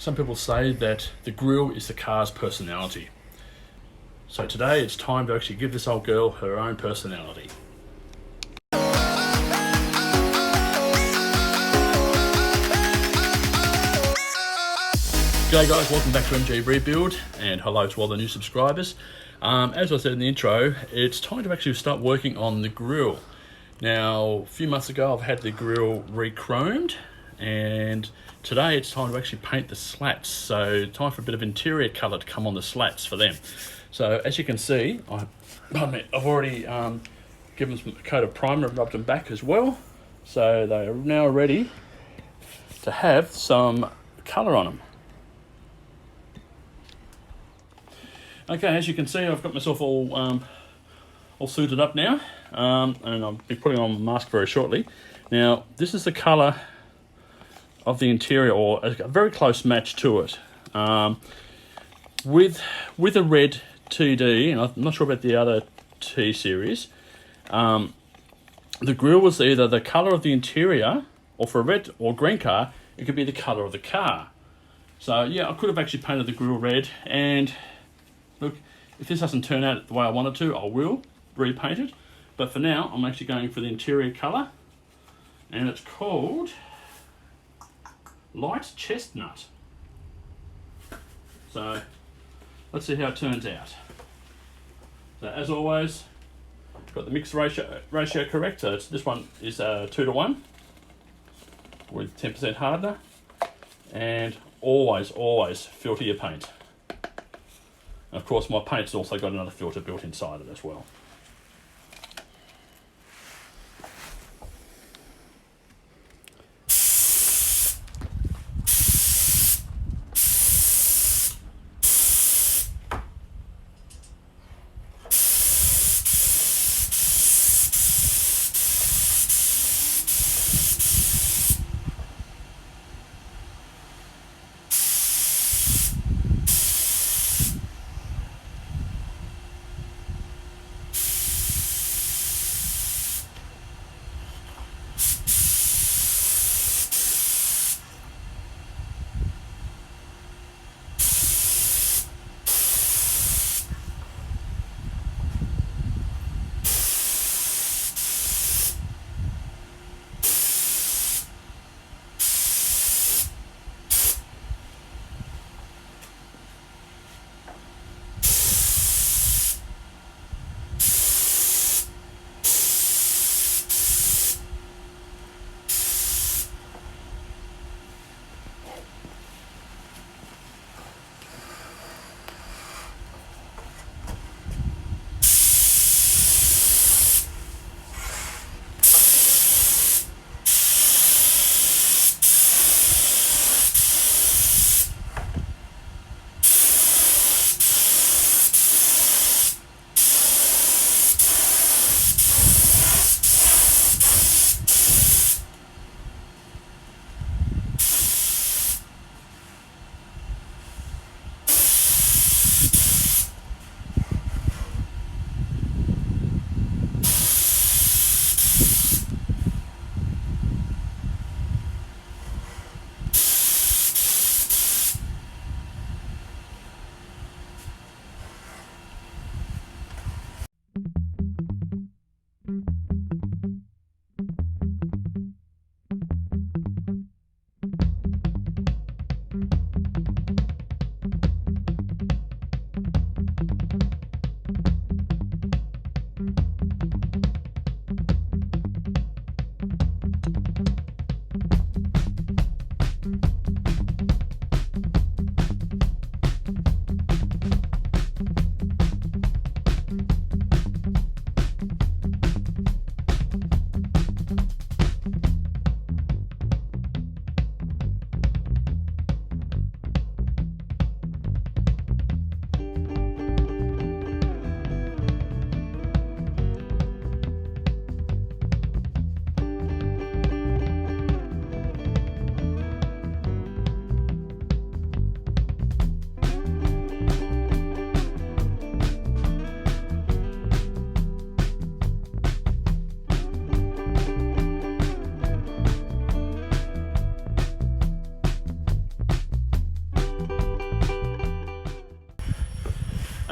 Some people say that the grille is the car's personality. So today it's time to actually give this old girl her own personality. G'day guys, welcome back to MG Rebuild, and hello to all the new subscribers. As I said in the intro, it's time to actually start working on the grille. Now, a few months ago I've had the grille re-chromed, and today it's time to actually paint the slats. So time for a bit of interior colour to come on the slats for them. So as you can see, I've already given them a coat of primer and rubbed them back as well. So they are now ready to have some colour on them. Okay, as you can see, I've got myself all suited up now, and I'll be putting on my mask very shortly. Now, this is the colour of the interior, or a very close match to it, with a red TD, and I'm not sure about the other T series. The grille was either the colour of the interior, or for a red or green car, it could be the colour of the car. So yeah, I could have actually painted the grille red, and look, if this doesn't turn out the way I want it to, I will repaint it. But for now, I'm actually going for the interior colour, and it's called Light Chestnut. So let's see how it turns out. So as always, got the mix ratio correct. So this one is 2:1 with 10% hardener, and always filter your paint. Of course, my paint's also got another filter built inside it as well.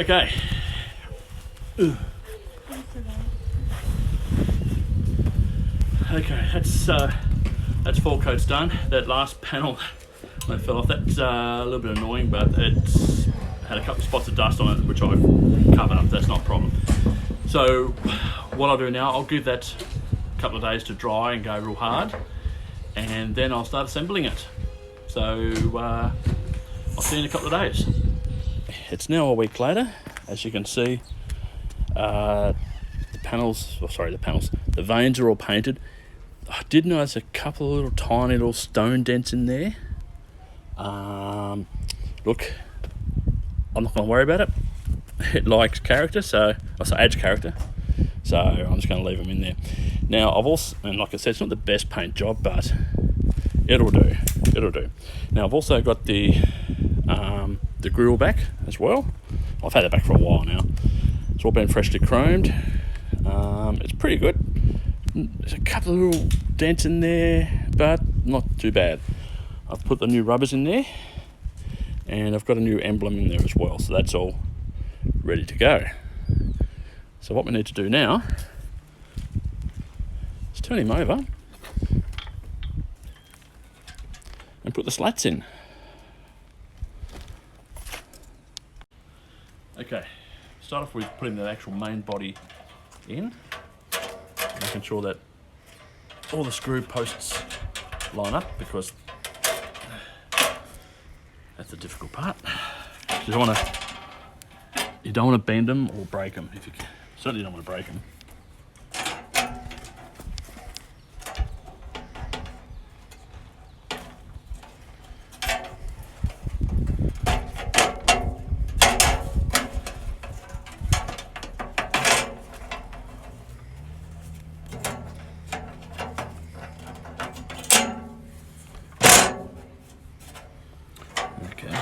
Okay. Okay, that's 4 coats done. That last panel that fell off, that's a little bit annoying, but it's had a couple of spots of dust on it, which I've covered up. That's not a problem. So what I'll do now, I'll give that a couple of days to dry and go real hard, and then I'll start assembling it. So I'll see you in a couple of days. It's now a week later. As you can see, the veins are all painted. I did notice a couple of little tiny little stone dents in there. Look, I'm not going to worry about it. It likes character, adds character. So I'm just going to leave them in there. Now I've also, and like I said, it's not the best paint job, but it'll do. Now I've also got the grille back as well. I've had it back for a while now. It's all been freshly chromed. It's pretty good. There's a couple of little dents in there, but not too bad. I've put the new rubbers in there, and I've got a new emblem in there as well, so that's all ready to go. So what we need to do now is turn him over and put the slats in. Okay, start off with putting the actual main body in, making sure that all the screw posts line up, because that's the difficult part. You don't want to bend them or break them. If you can. Certainly don't want to break them. Okay.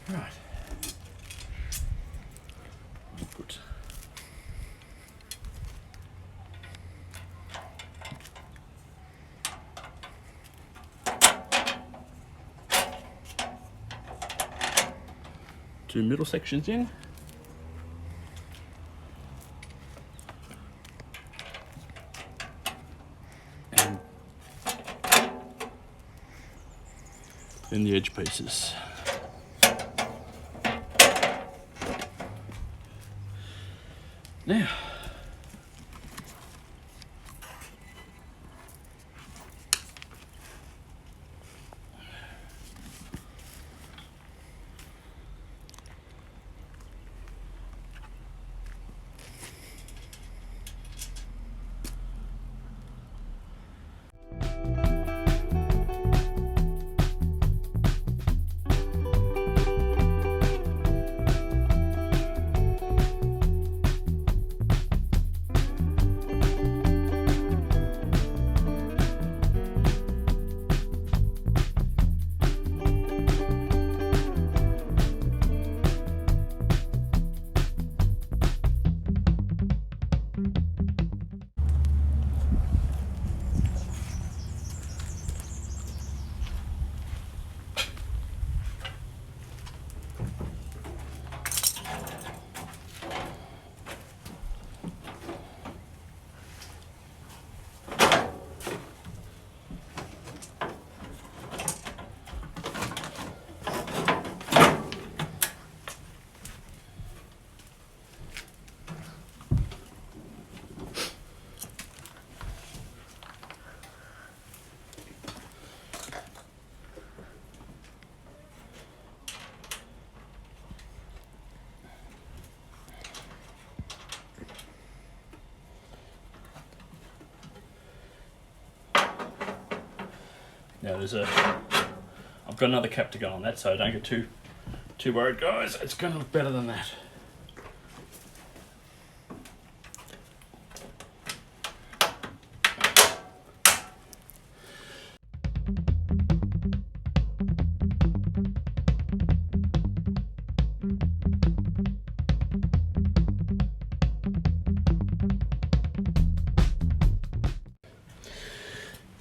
Right. Good. Two middle sections in. And then the edge pieces. Now, I've got another cap to go on that, so don't get too worried, guys. It's going to look better than that.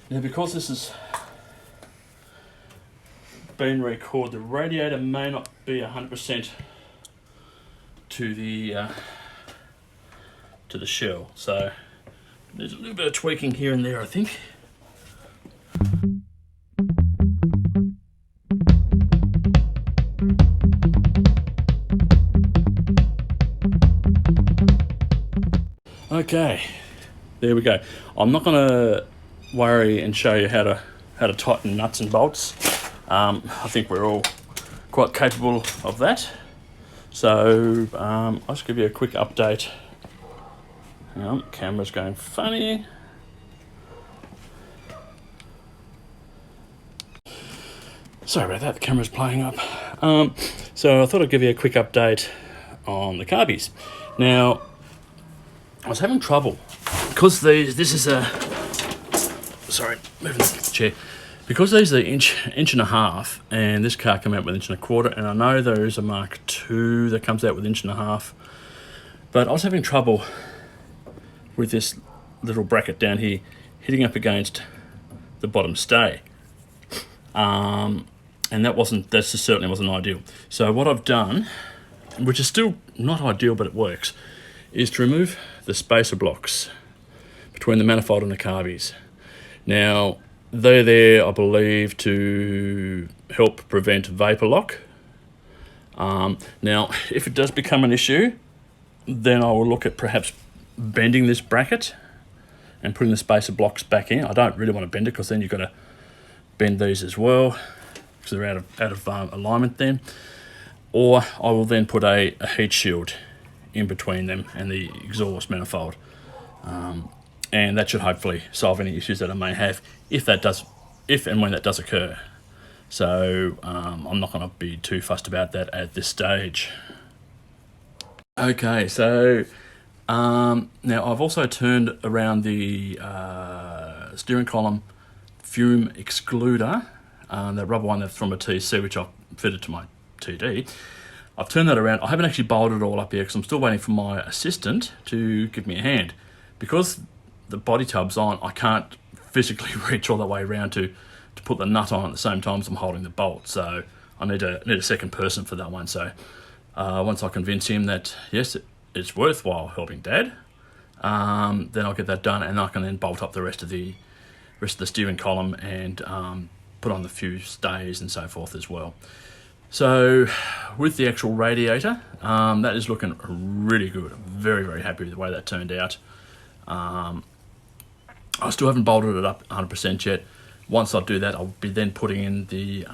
Now, because this has been recored, the radiator may not be 100% to the shell, so there's a little bit of tweaking here and there, I think. Okay, there we go. I'm not going to worry and show you how to tighten nuts and bolts. I think we're all quite capable of that. So I'll just give you a quick update. Hang on, camera's going funny. Sorry about that, the camera's playing up. So I thought I'd give you a quick update on the carbies. Now, I was having trouble because this is a, sorry, moving the chair. Because these are inch and a half, and this car came out with 1.25 inches, and I know there is a Mark II that comes out with 1.5 inches, but I was having trouble with this little bracket down here hitting up against the bottom stay, and that just certainly wasn't ideal. So what I've done, which is still not ideal but it works, is to remove the spacer blocks between the manifold and the carbies. Now, they're there, I believe, to help prevent vapor lock. Now, if it does become an issue, then I will look at perhaps bending this bracket and putting the spacer blocks back in. I don't really want to bend it because then you've got to bend these as well because they're out of alignment then. Or I will then put a heat shield in between them and the exhaust manifold. And that should hopefully solve any issues that I may have if and when that does occur. So I'm not going to be too fussed about that at this stage. Okay, so now I've also turned around the steering column fume excluder, that rubber one that's from a TC, which I've fitted to my TD. I've turned that around. I haven't actually bolted it all up here because I'm still waiting for my assistant to give me a hand. Because the body tub's on, I can't physically reach all the way around to put the nut on at the same time as I'm holding the bolt. So I need a second person for that one. So once I convince him that, yes, it's worthwhile helping Dad, then I'll get that done, and I can then bolt up the rest of the steering column and put on the few stays and so forth as well. So with the actual radiator, that is looking really good. I'm very, very happy with the way that turned out. I still haven't bolted it up 100% yet. Once I do that, I'll be then putting in the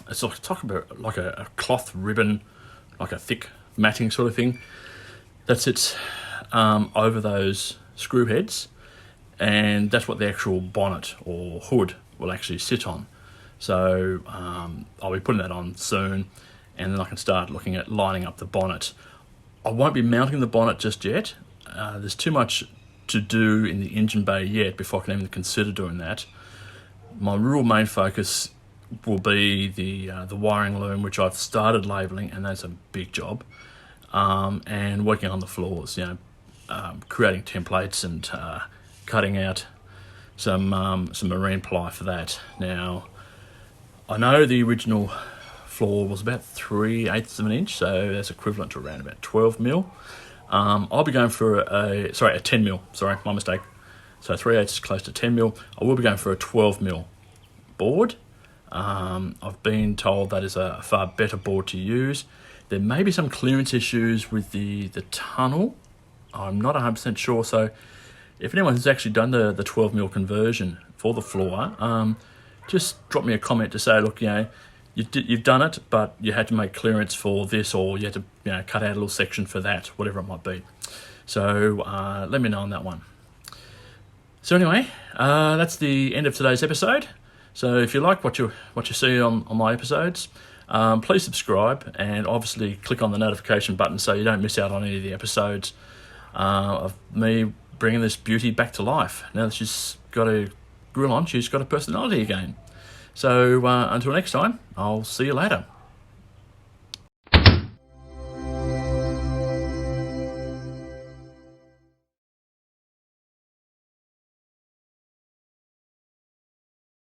it's like a cloth ribbon, like a thick matting sort of thing that sits over those screw heads, and that's what the actual bonnet or hood will actually sit on. So I'll be putting that on soon, and then I can start looking at lining up the bonnet. I won't be mounting the bonnet just yet. There's too much to do in the engine bay yet before I can even consider doing that. My real main focus will be the wiring loom, which I've started labelling, and that's a big job. And working on the floors, creating templates and cutting out some marine ply for that. Now, I know the original floor was about 3/8 of an inch, so that's equivalent to around about 12 mil. I'll be going for a 10 mil, sorry, my mistake. So 3/8 is close to 10 mil. I will be going for a 12 mil board. I've been told that is a far better board to use. There may be some clearance issues with the tunnel. I'm not 100% sure, so if anyone has actually done the 12 mil conversion for the floor, just drop me a comment to say, look, you've done it, but you had to make clearance for this, or you had to cut out a little section for that, whatever it might be. So let me know on that one. So anyway, that's the end of today's episode. So if you like what you see on my episodes, please subscribe, and obviously click on the notification button so you don't miss out on any of the episodes of me bringing this beauty back to life. Now that she's got a grill on, she's got a personality again. So until next time, I'll see you later.